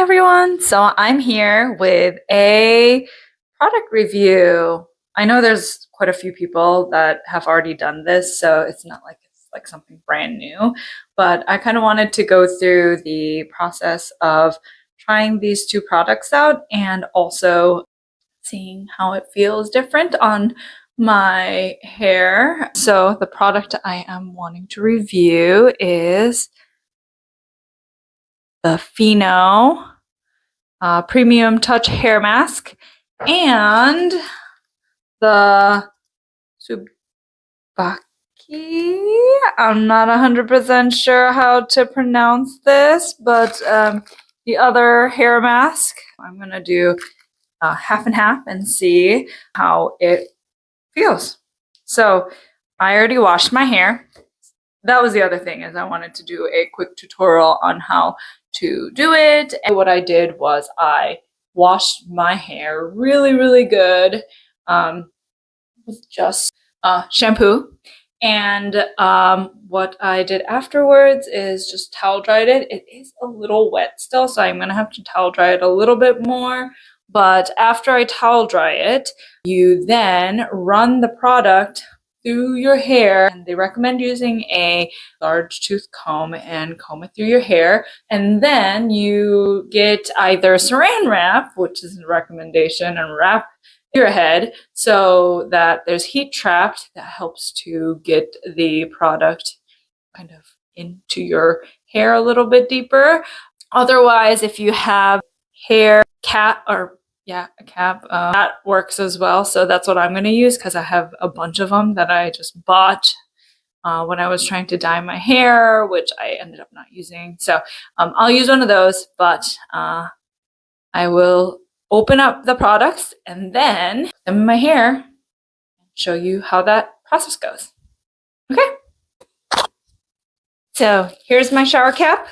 everyone. So I'm here with a product review. I know there's quite a few people that have already done this, so it's not like it's like something brand new, but I kind of wanted to go through the process of trying these two products out and also seeing how it feels different on my hair. So the product I am wanting to review is the Fino Premium Touch Hair Mask and the Tsubaki. I'm not 100% sure how to pronounce this, but the other hair mask. I'm going to do half and half and see how it feels. So I already washed my hair. That was the other thing, is I wanted to do a quick tutorial on how to do it. And what I did was I washed my hair really good with just shampoo. And what I did afterwards is just towel dried it. It is a little wet still, so I'm going to have to towel dry it a little bit more. But after I towel dry it, you then run the product through your hair, and they recommend using a large tooth comb and comb it through your hair. And then you get either saran wrap, which is a recommendation, and wrap your head so that there's heat trapped. That helps to get the product kind of into your hair a little bit deeper. Otherwise, if you have hair cap, or a cap, that works as well. So that's what I'm going to use, because I have a bunch of them that I just bought when I was trying to dye my hair, which I ended up not using. So I'll use one of those, but I will open up the products and then put them in my hair and show you how that process goes. Okay. So here's my shower cap.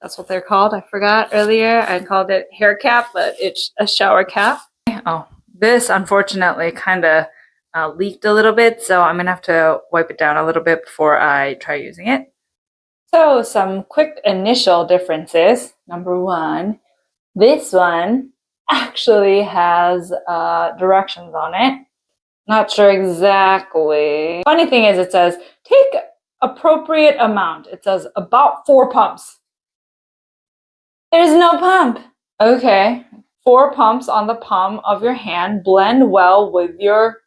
That's what they're called. I forgot earlier. I called it hair cap, but it's a shower cap. Oh, this unfortunately kind of leaked a little bit, so I'm gonna have to wipe it down a little bit before I try using it. So some quick initial differences. Number one, this one actually has directions on it. Not sure exactly. Funny thing is, it says take appropriate amount. It says about 4 pumps. There's no pump. Okay, 4 pumps on the palm of your hand. Blend well with your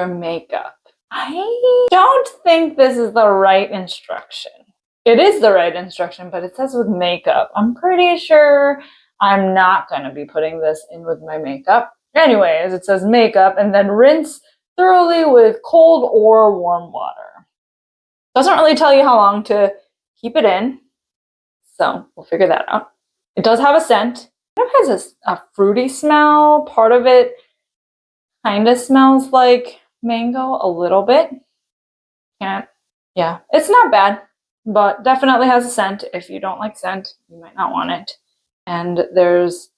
makeup. I don't think this is the right instruction. It is the right instruction, but it says with makeup. I'm pretty sure I'm not going to be putting this in with my makeup. Anyways, it says makeup, and then rinse thoroughly with cold or warm water. Doesn't really tell you how long to keep it in, so we'll figure that out. It does have a scent. It has a fruity smell. Part of it kind of smells like mango a little bit. Yeah, it's not bad, but definitely has a scent. If you don't like scent, you might not want it. And there's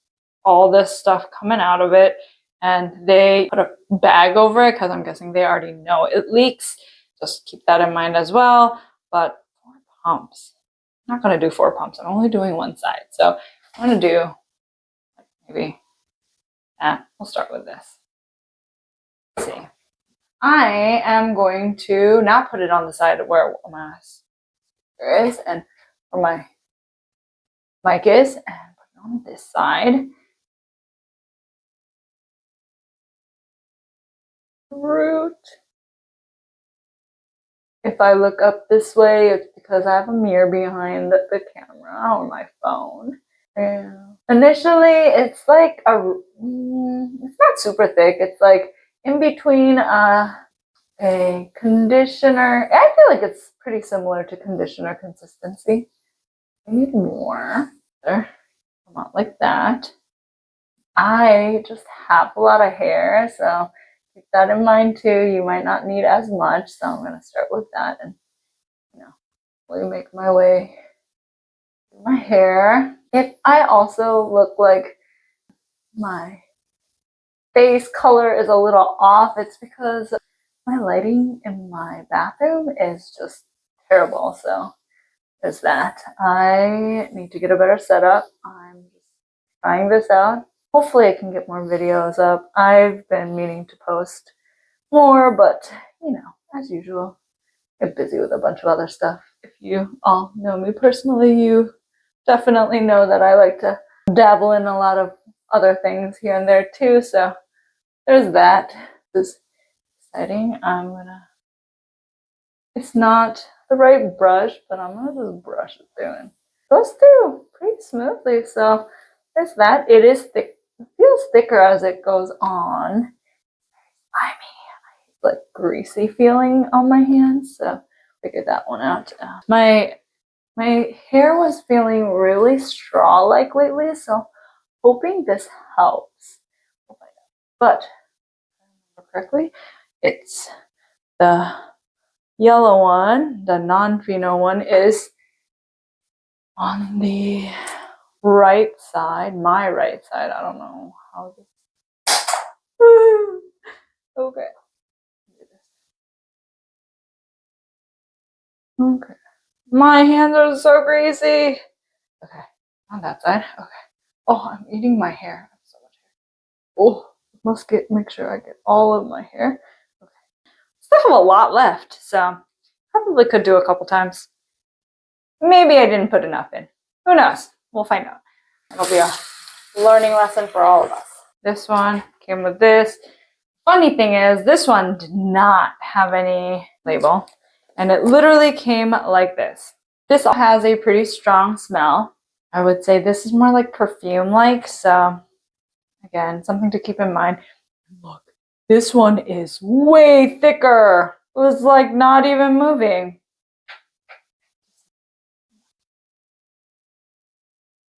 all this stuff coming out of it, and they put a bag over it because I'm guessing they already know it leaks. Just keep that in mind as well. But 4 pumps. I'm not going to do 4 pumps. I'm only doing one side. So I'm going to do maybe that. We'll start with this. Let's see. I am going to not put it on the side where my speaker is and where my mic is, and put it on this side. Root. If I look up this way, it's because I have a mirror behind the camera or my phone. And initially, it's like it's not super thick. It's like in between a conditioner. I feel like it's pretty similar to conditioner consistency. I need more. There. Come out like that. I just have a lot of hair, so keep that in mind too. You might not need as much, so I'm going to start with that and, really make my way through my hair. If I also look like my face color is a little off, it's because my lighting in my bathroom is just terrible. So there's that. I need to get a better setup. I'm just trying this out. Hopefully I can get more videos up. I've been meaning to post more, but you know, as usual, get busy with a bunch of other stuff. If you all know me personally, you definitely know that I like to dabble in a lot of other things here and there too, so there's that. This is exciting. It's not the right brush, but I'm gonna just brush it through and it goes through pretty smoothly, so there's that. It is thick. It feels thicker as it goes on. I mean, like greasy feeling on my hands, so figured that one out. My hair was feeling really straw-like lately, so hoping this helps. But if I remember correctly, it's the yellow one, the non-Fino one, is on the right side, my right side. I don't know how this. Okay. Okay. My hands are so greasy. Okay. On that side. Okay. Oh, I'm eating my hair. I have so much hair. Oh, must make sure I get all of my hair. Okay. Still have a lot left, so probably could do a couple times. Maybe I didn't put enough in. Who knows? We'll find out. It'll be a learning lesson for all of us. This one came with this. Funny thing is, this one did not have any label, and it literally came like this. This has a pretty strong smell. I would say this is more like perfume-like, so again, something to keep in mind. Look, this one is way thicker. It was like not even moving.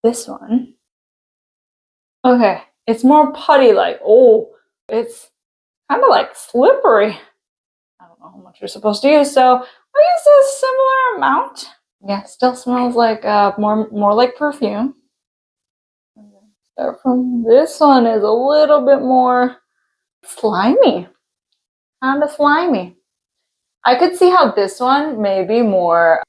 This one, okay, it's more putty-like. Oh, it's kind of like slippery. I don't know how much you're supposed to use, so I'll use a similar amount. Yeah, still smells like more like perfume. Start from this one is a little bit more slimy, kind of slimy. I could see how this one may be more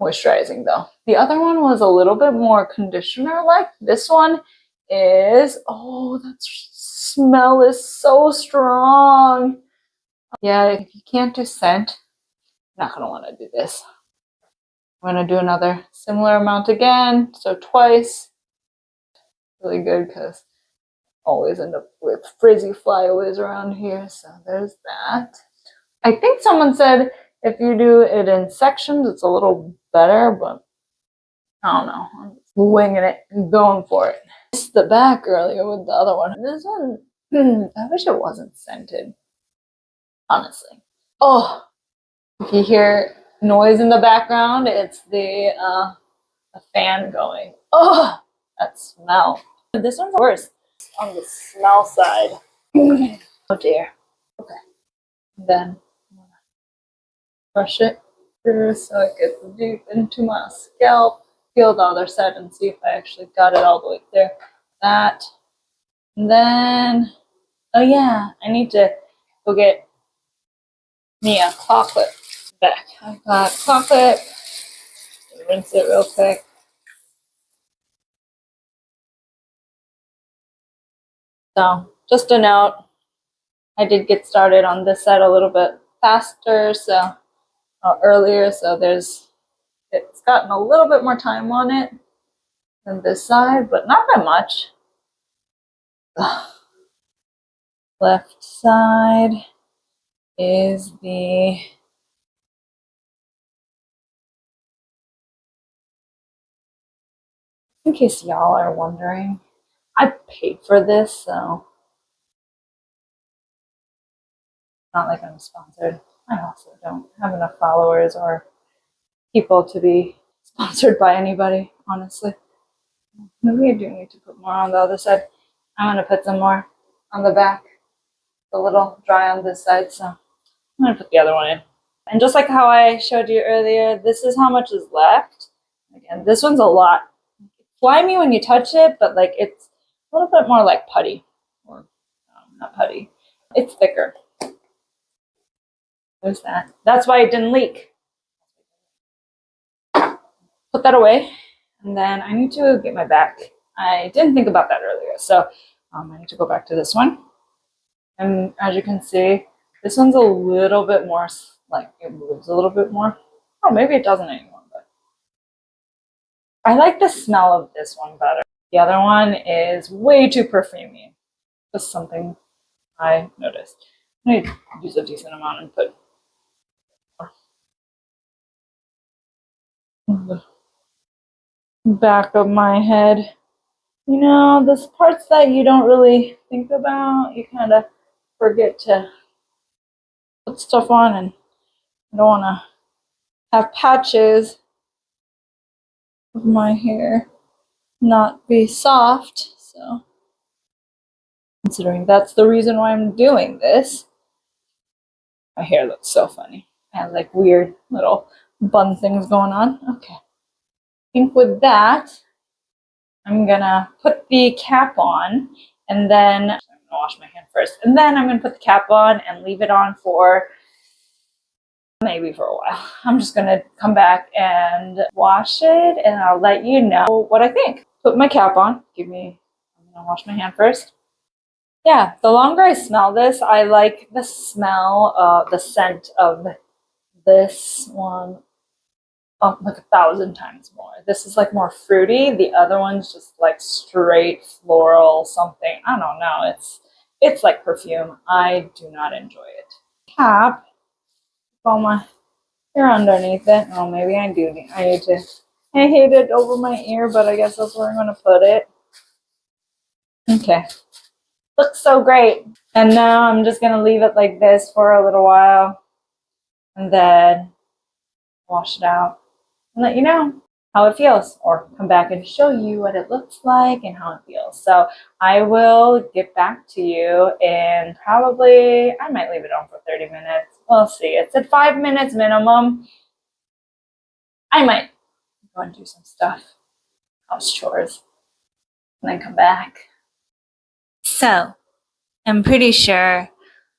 moisturizing though. The other one was a little bit more conditioner-like. This one is, oh, that smell is so strong. Yeah, if you can't do scent, you're not gonna want to do this. I'm gonna do another similar amount again, so twice. Really good because I always end up with frizzy flyaways around here, so there's that. I think someone said if you do it in sections, it's a little better, but I don't know. I'm just winging it and going for it. Missed the back earlier with the other one. This one, I wish it wasn't scented, honestly. Oh, if you hear noise in the background, it's the fan going. Oh, that smell. This one's worse on the smell side. Oh dear. Okay. Then I'm gonna brush it through so it gets deep into my scalp. Feel the other side and see if I actually got it all the way there. That. And then, oh yeah, I need to go get me a claw clip back. I've got claw clip. Rinse it real quick. So, just a note, I did get started on this side a little bit faster, so earlier, so it's gotten a little bit more time on it than this side, but not that much. Left side is the in case y'all are wondering, I paid for this, so not like I'm sponsored. I also don't have enough followers or people to be sponsored by anybody, honestly. Maybe I do need to put more on the other side. I'm going to put some more on the back. It's a little dry on this side, so I'm going to put the other one in. And just like how I showed you earlier, this is how much is left. Again, this one's a lot. Slimy when you touch it, but like it's a little bit more like putty. Or not putty. It's thicker. There's that. That's why it didn't leak. put that away. And then I need to get my back. I didn't think about that earlier. So I need to go back to this one. And as you can see, this one's a little bit more, like it moves a little bit more. Oh, maybe it doesn't anymore, but I like the smell of this one better. The other one is way too perfumey. Just something I noticed. I need to use a decent amount and put the back of my head. You know, those parts that you don't really think about, you kind of forget to put stuff on, and I don't want to have patches of my hair not be soft. So, considering that's the reason why I'm doing this, my hair looks so funny. I have like weird little bun things going on. Okay. I think with that, I'm gonna put the cap on, and then I'm gonna wash my hand first, and then I'm gonna put the cap on and leave it on for maybe for a while. I'm just gonna come back and wash it, and I'll let you know what I think. Put my cap on. I'm gonna wash my hand first. Yeah, the longer I smell this, I like the smell, the scent of this one like 1,000 times more. This is like more fruity. The other one's just like straight floral something. I don't know. It's like perfume. I do not enjoy it. Cap. All my hair underneath it. Oh, maybe I do. I need to. I hate it over my ear, but I guess that's where I'm gonna put it. Okay. Looks so great. And now I'm just gonna leave it like this for a little while, and then wash it out and let you know how it feels, or come back and show you what it looks like and how it feels. So I will get back to you in probably, I might leave it on for 30 minutes. We'll see. It's at 5 minutes minimum. I might go and do some stuff, house chores, and then come back. So I'm pretty sure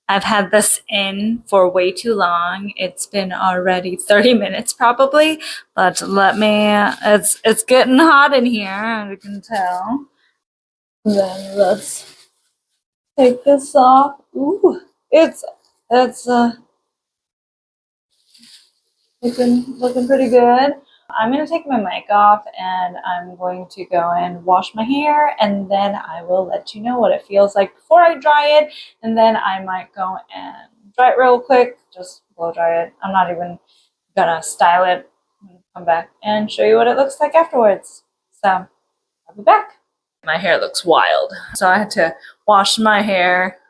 I've had this in for way too long. It's been already 30 minutes probably, but it's getting hot in here, as you can tell. Then let's take this off. Ooh, it's looking pretty good. I'm gonna take my mic off, and I'm going to go and wash my hair, and then I will let you know what it feels like before I dry it, and then I might go and dry it real quick, just blow dry it. I'm not even gonna style it. I'm gonna come back and show you what it looks like afterwards. So I'll be back. My hair looks wild, so I had to wash my hair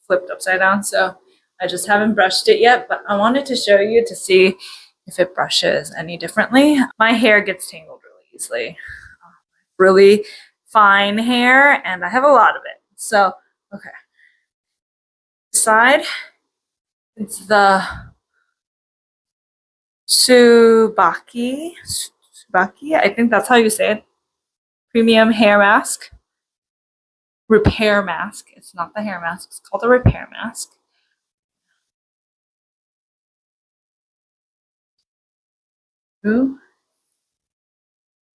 flipped upside down, so I just haven't brushed it yet, but I wanted to show you to see if it brushes any differently. My hair gets tangled really easily. Really fine hair, and I have a lot of it. So, okay. Side, it's the Tsubaki, I think that's how you say it. Premium hair mask. Repair mask. It's not the hair mask, it's called a repair mask.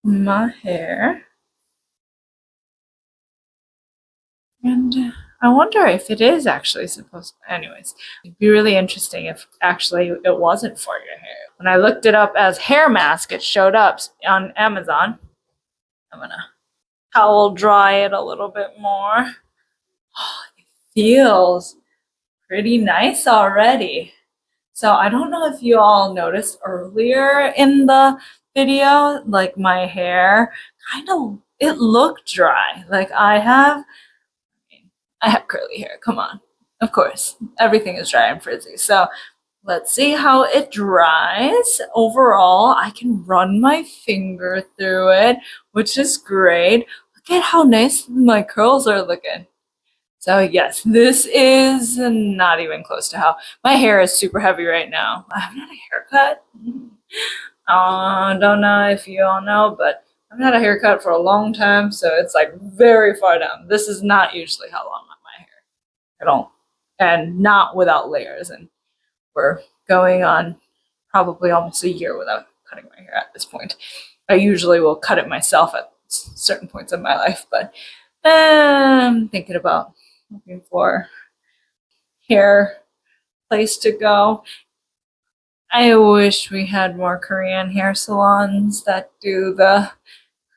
My hair, and I wonder if it is actually supposed to, anyways, it'd be really interesting if actually it wasn't for your hair. When I looked it up as hair mask, it showed up on Amazon. I'm gonna towel dry it a little bit more. Oh, it feels pretty nice already. So I don't know if you all noticed earlier in the video, like my hair it looked dry. Like I have curly hair, come on. Of course, everything is dry and frizzy. So let's see how it dries. Overall, I can run my finger through it, which is great. Look at how nice my curls are looking. So yes, this is not even close to how my hair is super heavy right now. I haven't had a haircut. Don't know if you all know, but I've had a haircut for a long time, so it's like very far down. This is not usually how long my hair at all, and not without layers. And we're going on probably almost a year without cutting my hair at this point. I usually will cut it myself at certain points in my life, but I'm thinking about looking for hair place to go. I wish we had more Korean hair salons that do the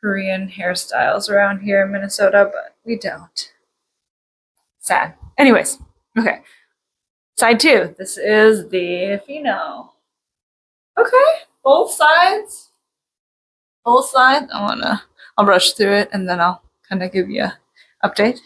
Korean hairstyles around here in Minnesota, but we don't. Sad. Anyways, okay. Side two. This is the Fino. Okay, both sides. Both sides. I'll brush through it and then I'll kind of give you an update.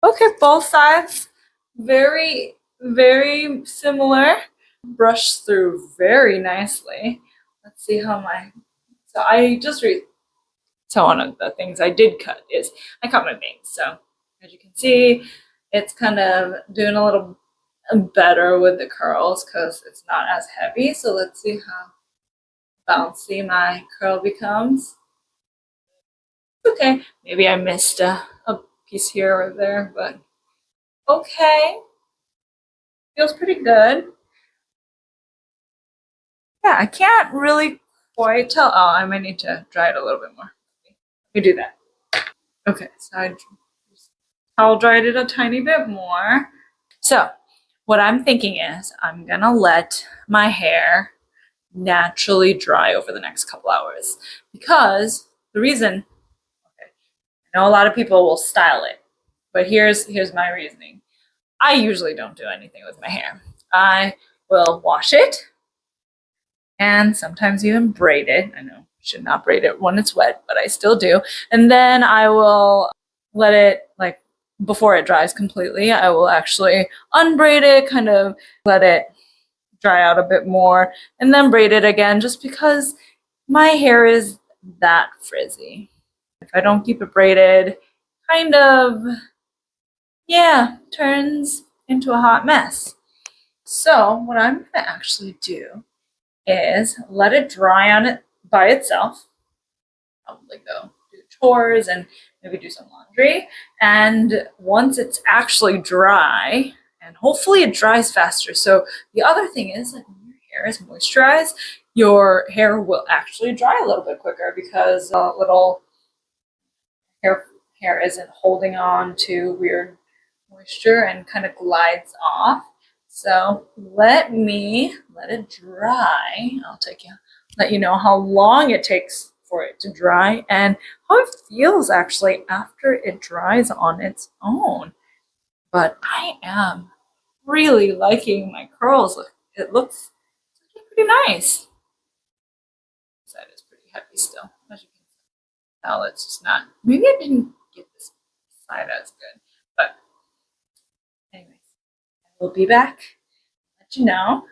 Okay, both sides. Very, very similar. Brush through very nicely. Let's see how my. So I just read. So one of the things I did cut is I cut my bangs. So as you can see, it's kind of doing a little better with the curls because it's not as heavy. So let's see how bouncy my curl becomes. Okay, maybe I missed a piece here or there, but okay. Feels pretty good. Yeah, I can't really quite tell. Oh, I might need to dry it a little bit more. Let me do that. Okay, so I towel dried it a tiny bit more. So what I'm thinking is I'm gonna let my hair naturally dry over the next couple hours because the reason, okay, I know a lot of people will style it, but here's my reasoning. I usually don't do anything with my hair. I will wash it and sometimes even braid it. I know I should not braid it when it's wet, but I still do. And then I will let it, like, before it dries completely, I will actually unbraid it, kind of let it dry out a bit more, and then braid it again just because my hair is that frizzy. If I don't keep it braided, kind of, yeah, turns into a hot mess. So what I'm going to actually do is let it dry on it by itself. Probably go do chores and maybe do some laundry. And once it's actually dry, and hopefully it dries faster. So the other thing is, like, when your hair is moisturized, your hair will actually dry a little bit quicker because a little hair isn't holding on to weird moisture and kind of glides off. So let it dry. Let you know how long it takes for it to dry and how it feels actually after it dries on its own. But I am really liking my curls. It looks pretty nice. This side is pretty heavy still. As you can tell, it's just not. Maybe I didn't get this side as good. But anyways, I will be back. Let you know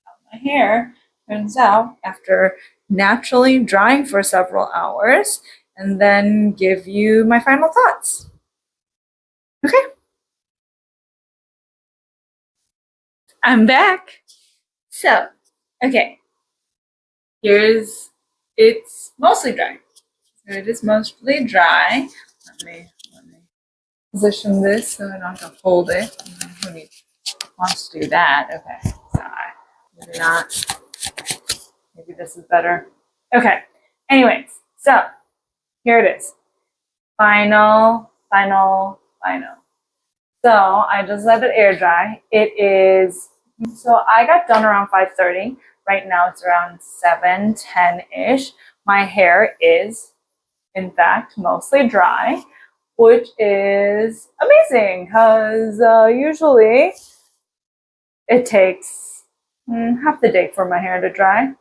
how my hair turns out after naturally drying for several hours and then give you my final thoughts. Okay, I'm back. So, okay, it's mostly dry. So it is mostly dry. Let me position this so I don't have to hold it. Who wants to do that? Okay, sorry. Maybe not. Maybe this is better. Okay. Anyways, so here it is. Final. So I just let it air dry. So I got done around 5:30. Right now it's around 7:10-ish. My hair is, in fact, mostly dry, which is amazing because usually it takes half the day for my hair to dry.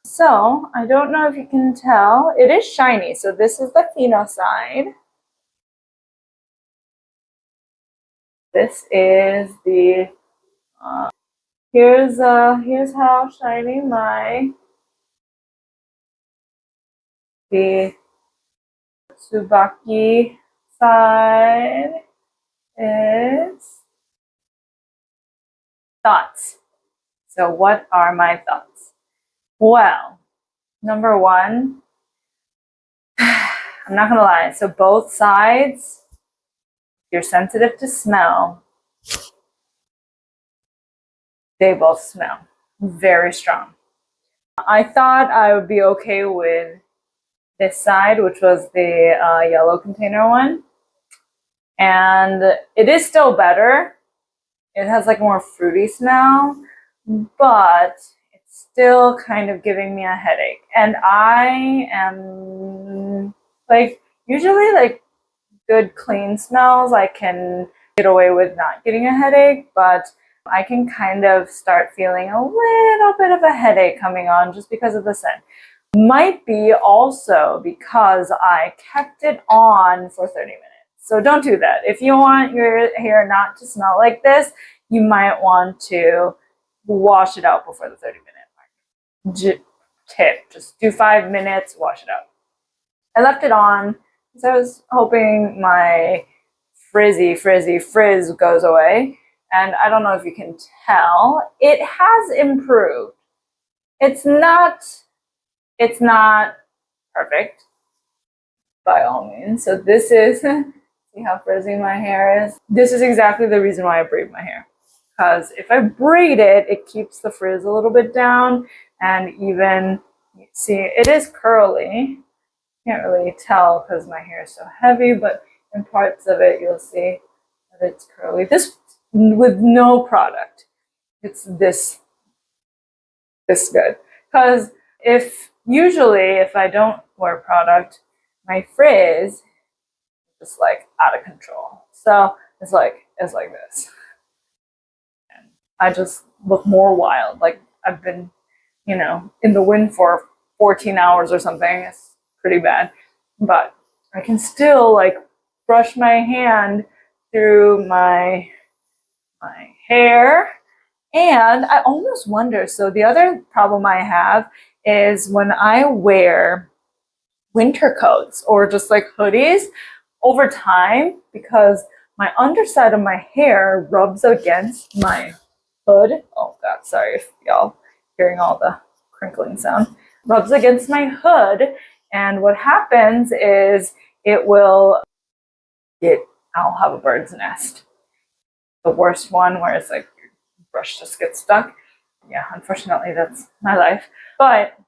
So I don't know if you can tell, it is shiny. So this is the Fino side. This is the here's how shiny the Tsubaki side is. Thoughts. So what are my thoughts? Well, number one, I'm not gonna lie. So both sides, if you're sensitive to smell, they both smell very strong. I thought I would be okay with this side, which was the yellow container one. And it is still better. It has like more fruity smell, but it's still kind of giving me a headache. And I am like, usually like good clean smells, I can get away with not getting a headache, but I can kind of start feeling a little bit of a headache coming on just because of the scent. Might be also because I kept it on for 30 minutes. So don't do that. If you want your hair not to smell like this, you might want to wash it out before the 30-minute mark. Tip, just do 5 minutes, wash it out. I left it on because I was hoping my frizz goes away. And I don't know if you can tell, it has improved. It's not perfect by all means. So this is, see how frizzy my hair is? This is exactly the reason why I braid my hair. Because if I braid it, it keeps the frizz a little bit down, and even, see, it is curly. Can't really tell because my hair is so heavy, but in parts of it, you'll see that it's curly. This, with no product, it's this good. Because if I don't wear product, my frizz is just like out of control. So it's like this. And I just look more wild. Like I've been, in the wind for 14 hours or something. It's pretty bad. But I can still like brush my hand through my hair. And I almost wonder, so the other problem I have is when I wear winter coats or just like hoodies over time, because my underside of my hair rubs against my hood. Oh God, sorry if y'all hearing all the crinkling sound. Rubs against my hood, and what happens is I'll have a bird's nest. The worst one where it's like your brush just gets stuck. Yeah, unfortunately that's my life. But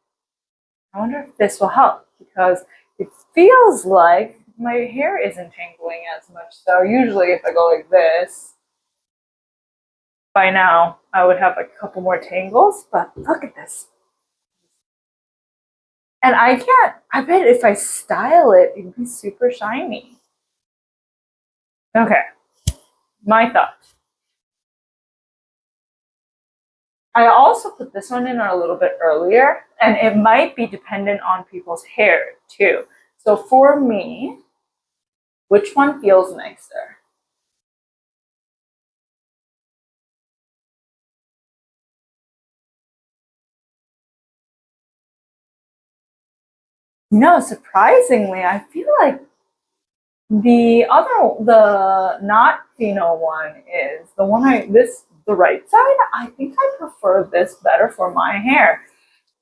I wonder if this will help, because it feels like my hair isn't tangling as much. So usually if I go like this, by now I would have like a couple more tangles, but look at this. And I bet if I style it, it'd be super shiny. Okay, my thought. I also put this one in a little bit earlier, and it might be dependent on people's hair too. So for me, which one feels nicer? No, surprisingly, I feel like the not Fino one is the one the right side. I think I prefer this better for my hair.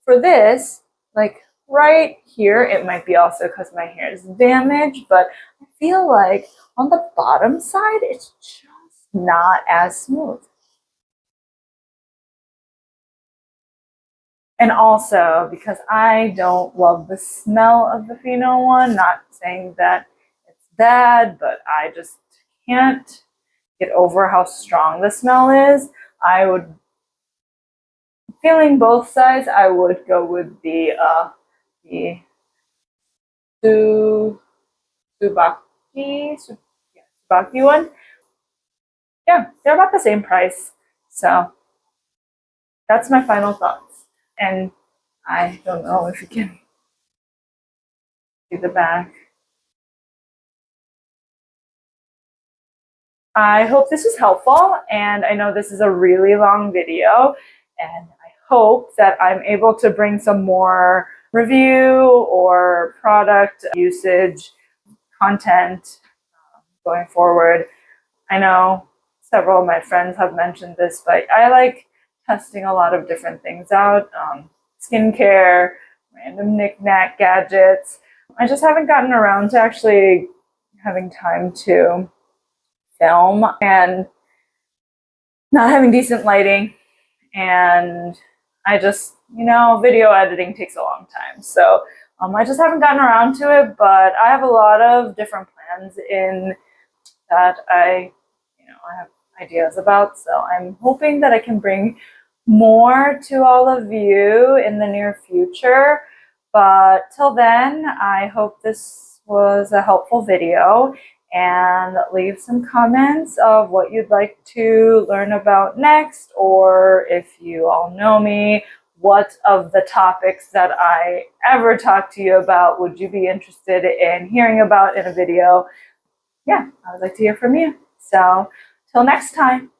For this, like right here, it might be also because my hair is damaged, but I feel like on the bottom side, it's just not as smooth. And also because I don't love the smell of the Fino one, not saying that it's bad, but I just can't get over how strong the smell is. Feeling both sides, I would go with the Tsubaki Tsubaki one. Yeah, they're about the same price. So that's my final thoughts. And I don't know if you can see the back. I hope this was helpful, and I know this is a really long video, and I hope that I'm able to bring some more review or product usage content going forward. I know several of my friends have mentioned this, but I like testing a lot of different things out. Skincare, random knick-knack gadgets. I just haven't gotten around to actually having time to film, and not having decent lighting, and I just, video editing takes a long time. So I just haven't gotten around to it, but I have a lot of different plans in that I have ideas about. So I'm hoping that I can bring more to all of you in the near future. But till then, I hope this was a helpful video, and leave some comments of what you'd like to learn about next, or if you all know me, what of the topics that I ever talk to you about would you be interested in hearing about in a video? Yeah, I would like to hear from you. So till next time.